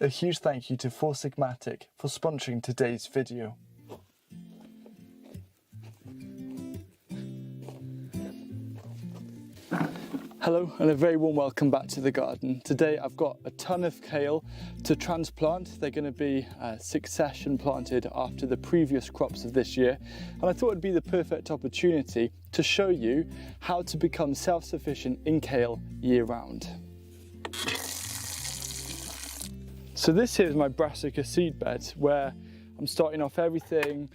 A huge thank you to Four Sigmatic for sponsoring today's video. Hello and a very warm welcome back to the garden. Today I've got a ton of kale to transplant. They're going to be succession planted after the previous crops of this year, and I thought it'd be the perfect opportunity to show you how to become self-sufficient in kale year round. So this here is my brassica seed bed where I'm starting off everything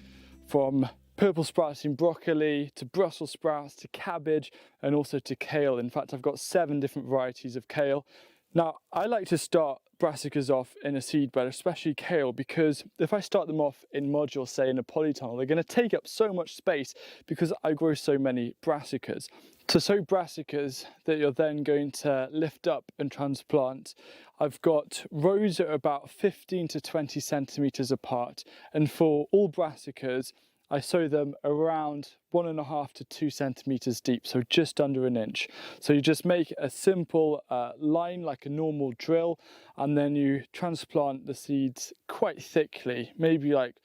from purple sprouting broccoli to Brussels sprouts to cabbage and also to kale. In fact, I've got 7 different varieties of kale. Now, I like to start brassicas off in a seed bed, especially kale, because if I start them off in modules, say in a polytunnel, they're going to take up so much space because I grow so many brassicas. To sow brassicas that you're then going to lift up and transplant, I've got rows that are about 15 to 20 centimeters apart, and for all brassicas I sow them around 1.5 to 2 centimeters deep, so just under an inch. So you just make a simple line like a normal drill, and then you transplant the seeds quite thickly, maybe like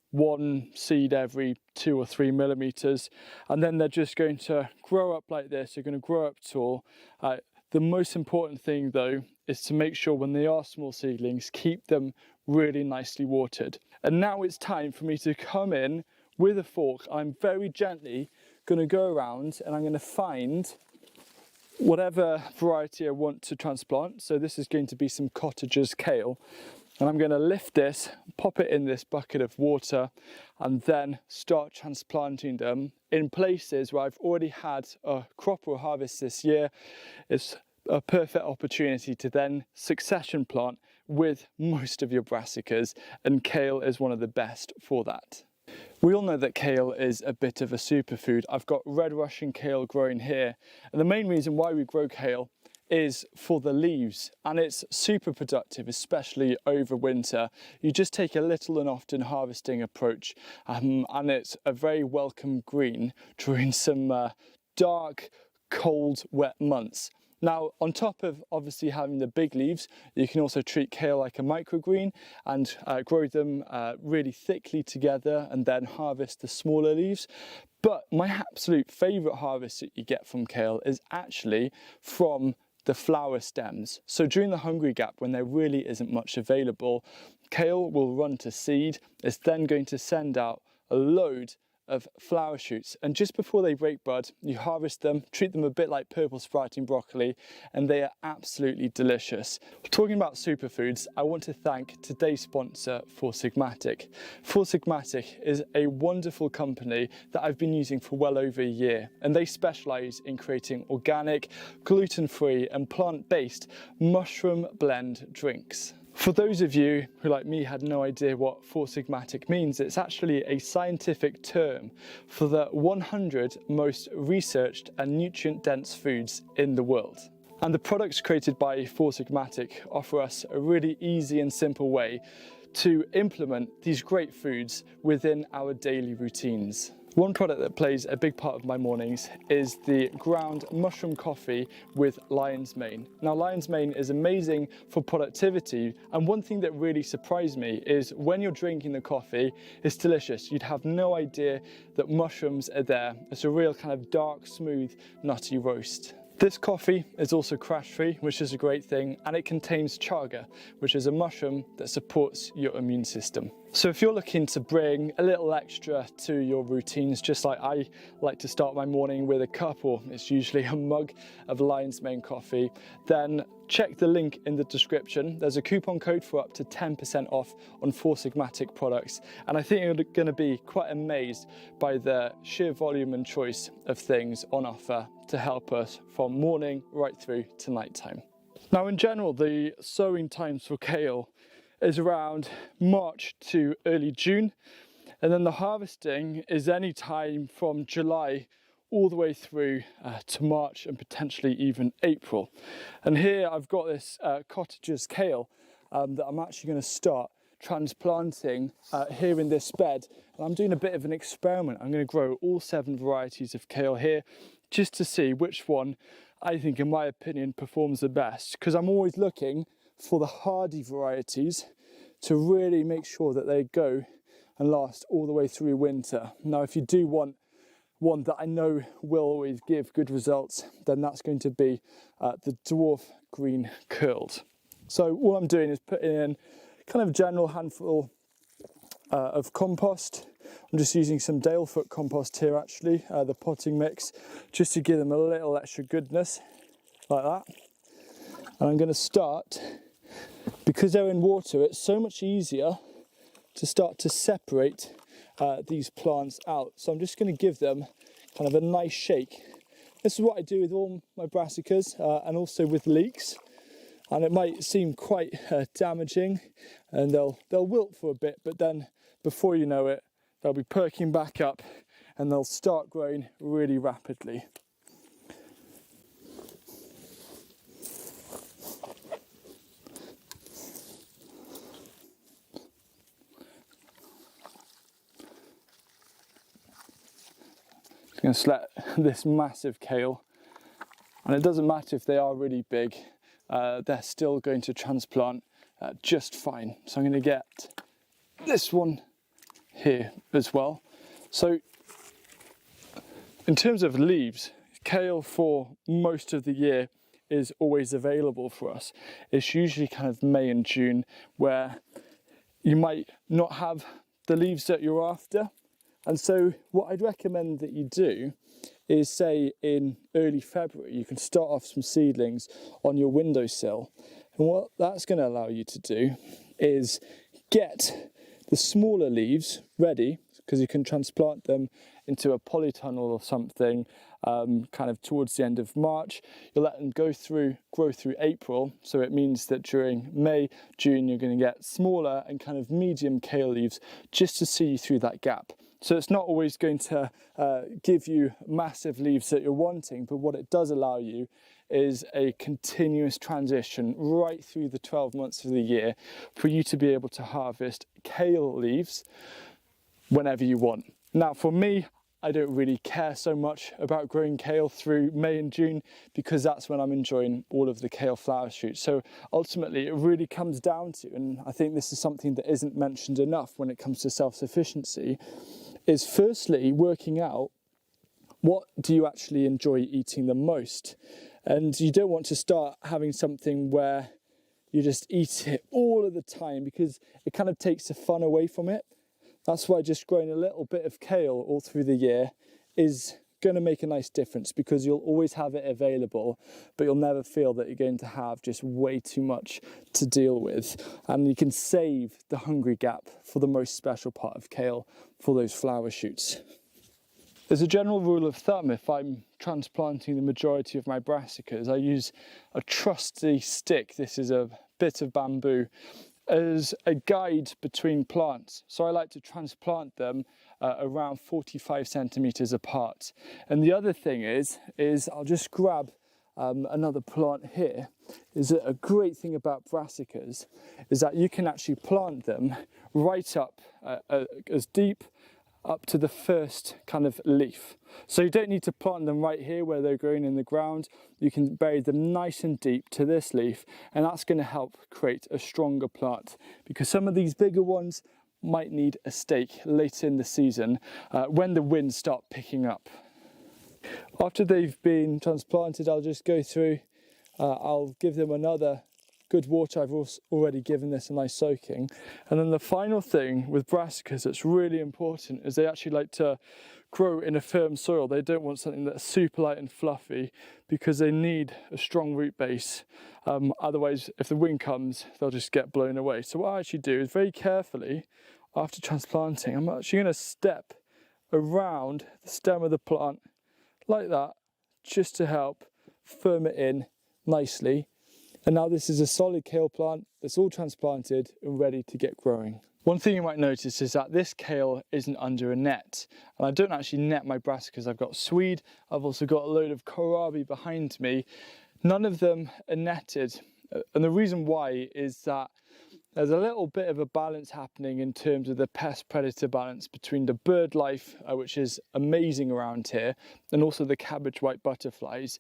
1 seed every 2 or 3 millimeters, and then they're just going to grow up like this. They're going to grow up tall. The most important thing though is to make sure when they are small seedlings, keep them really nicely watered. And now it's time for me to come in with a fork. I'm very gently going to go around and I'm going to find whatever variety I want to transplant. So this is going to be some cottager's kale, and I'm going to lift this, pop it in this bucket of water, and then start transplanting them in places where I've already had a crop or harvest this year. It's a perfect opportunity to then succession plant with most of your brassicas, and kale is one of the best for that. We all know that kale is a bit of a superfood. I've got red Russian kale growing here, and the main reason why we grow kale is for the leaves, and it's super productive, especially over winter. You just take a little and often harvesting approach, and it's a very welcome green during some dark, cold, wet months. Now, on top of obviously having the big leaves, you can also treat kale like a microgreen and grow them really thickly together and then harvest the smaller leaves. But my absolute favourite harvest that you get from kale is actually from the flower stems. So during the hungry gap, when there really isn't much available, kale will run to seed. It's then going to send out a load of flower shoots, and just before they break bud, you harvest them, treat them a bit like purple sprouting broccoli, and they are absolutely delicious. Talking about superfoods, I want to thank today's sponsor, Four Sigmatic. Four Sigmatic is a wonderful company that I've been using for well over a year, and they specialize in creating organic, gluten-free and plant-based mushroom blend drinks. For those of you who, like me, had no idea what Four Sigmatic means, it's actually a scientific term for the 100 most researched and nutrient-dense foods in the world. And the products created by Four Sigmatic offer us a really easy and simple way to implement these great foods within our daily routines. One product that plays a big part of my mornings is the ground mushroom coffee with lion's mane. Now, lion's mane is amazing for productivity, and one thing that really surprised me is when you're drinking the coffee, it's delicious. You'd have no idea that mushrooms are there. It's a real kind of dark, smooth, nutty roast. This coffee is also crash-free, which is a great thing, and it contains chaga, which is a mushroom that supports your immune system. So if you're looking to bring a little extra to your routines, just like I like to start my morning with a cup, or it's usually a mug of lion's mane coffee, then check the link in the description. There's a coupon code for up to 10% off on Four Sigmatic products, and I think you're going to be quite amazed by the sheer volume and choice of things on offer to help us from morning right through to nighttime. Now, in general, the sowing times for kale is around March to early June, and then the harvesting is any time from July all the way through to March and potentially even April. And here I've got this cottager's kale that I'm actually going to start transplanting here in this bed, and I'm doing a bit of an experiment. I'm going to grow all 7 varieties of kale here just to see which one I think, in my opinion, performs the best, because I'm always looking for the hardy varieties to really make sure that they go and last all the way through winter. Now, if you do want one that I know will always give good results, then that's going to be the dwarf green curled. So all I'm doing is putting in kind of a general handful of compost. I'm just using some Dalefoot compost here actually, the potting mix, just to give them a little extra goodness, like that. And I'm going to start, because they're in water, it's so much easier to start to separate these plants out. So I'm just going to give them kind of a nice shake. This is what I do with all my brassicas and also with leeks. And it might seem quite damaging, and they'll wilt for a bit, but then before you know it, they'll be perking back up and they'll start growing really rapidly. I'm going to select this massive kale, and it doesn't matter if they are really big, they're still going to transplant just fine. So I'm going to get this one here as well. So in terms of leaves, kale for most of the year is always available for us. It's usually kind of May and June where you might not have the leaves that you're after. And so what I'd recommend that you do is, say in early February, you can start off some seedlings on your windowsill. And what that's going to allow you to do is get the smaller leaves ready, because you can transplant them into a polytunnel or something kind of towards the end of March. You'll let them grow through April. So it means that during May, June, you're going to get smaller and kind of medium kale leaves just to see you through that gap. So it's not always going to give you massive leaves that you're wanting, but what it does allow you is a continuous transition right through the 12 months of the year for you to be able to harvest kale leaves whenever you want. Now for me, I don't really care so much about growing kale through May and June, because that's when I'm enjoying all of the kale flower shoots. So ultimately it really comes down to, and I think this is something that isn't mentioned enough when it comes to self-sufficiency, is firstly working out what do you actually enjoy eating the most. And you don't want to start having something where you just eat it all of the time, because it kind of takes the fun away from it. That's why just growing a little bit of kale all through the year is going to make a nice difference, because you'll always have it available, but you'll never feel that you're going to have just way too much to deal with. And you can save the hungry gap for the most special part of kale, for those flower shoots. As a general rule of thumb, if I'm transplanting the majority of my brassicas, I use a trusty stick. This is a bit of bamboo as a guide between plants. So I like to transplant them around 45 centimeters apart. And the other thing is I'll just grab another plant here. Is that a great thing about brassicas is that you can actually plant them right up as deep up to the first kind of leaf. So you don't need to plant them right here where they're growing in the ground. You can bury them nice and deep to this leaf, and that's going to help create a stronger plant, because some of these bigger ones might need a stake later in the season when the winds start picking up. After they've been transplanted, I'll just go through, I'll give them another good water. I've already given this a nice soaking. And then the final thing with brassicas that's really important is they actually like to grow in a firm soil. They don't want something that's super light and fluffy, because they need a strong root base. Otherwise, if the wind comes, they'll just get blown away. So what I actually do is very carefully, after transplanting, I'm actually going to step around the stem of the plant like that, just to help firm it in nicely. And now this is a solid kale plant that's all transplanted and ready to get growing. One thing you might notice is that this kale isn't under a net. And I don't actually net my brassicas. I've got swede, I've also got a load of kohlrabi behind me. None of them are netted. And the reason why is that there's a little bit of a balance happening in terms of the pest-predator balance between the bird life, which is amazing around here, and also the cabbage white butterflies.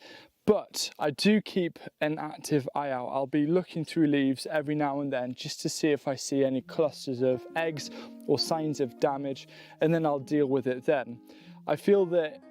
But I do keep an active eye out. I'll be looking through leaves every now and then just to see if I see any clusters of eggs or signs of damage, and then I'll deal with it then. I feel that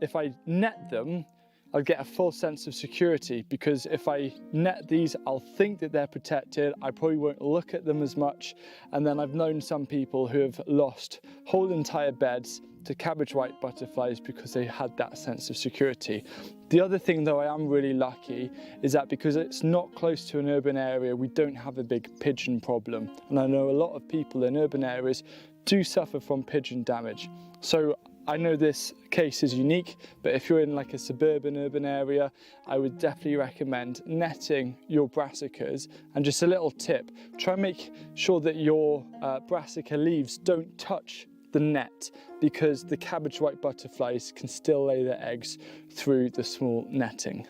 if I net them, I'll get a full sense of security, because if I net these, I'll think that they're protected. I probably won't look at them as much. And then I've known some people who have lost whole entire beds to cabbage white butterflies because they had that sense of security. The other thing, though, I am really lucky is that because it's not close to an urban area, we don't have a big pigeon problem. And I know a lot of people in urban areas do suffer from pigeon damage. So I know this case is unique, but if you're in like a suburban urban area, I would definitely recommend netting your brassicas. And just a little tip, try and make sure that your brassica leaves don't touch the net, because the cabbage white butterflies can still lay their eggs through the small netting.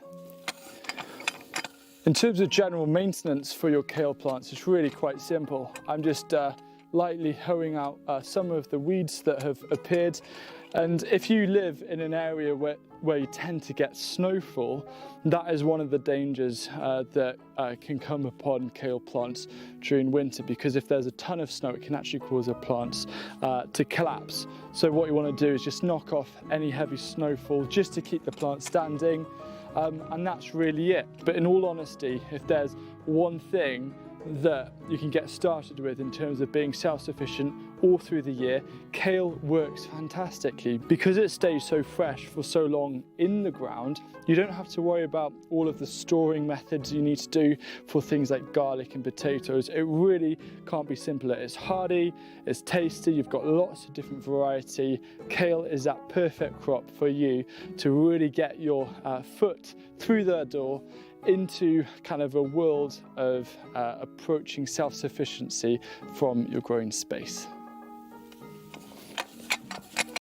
In terms of general maintenance for your kale plants, it's really quite simple. I'm just lightly hoeing out some of the weeds that have appeared. And if you live in an area where you tend to get snowfall, that is one of the dangers that can come upon kale plants during winter, because if there's a ton of snow, it can actually cause the plants to collapse. So what you want to do is just knock off any heavy snowfall just to keep the plant standing, and that's really it. But in all honesty, if there's one thing that you can get started with in terms of being self-sufficient all through the year, kale works fantastically. Because it stays so fresh for so long in the ground, you don't have to worry about all of the storing methods you need to do for things like garlic and potatoes. It really can't be simpler. It's hardy, it's tasty, you've got lots of different variety. Kale is that perfect crop for you to really get your foot through the door into kind of a world of approaching self-sufficiency from your growing space.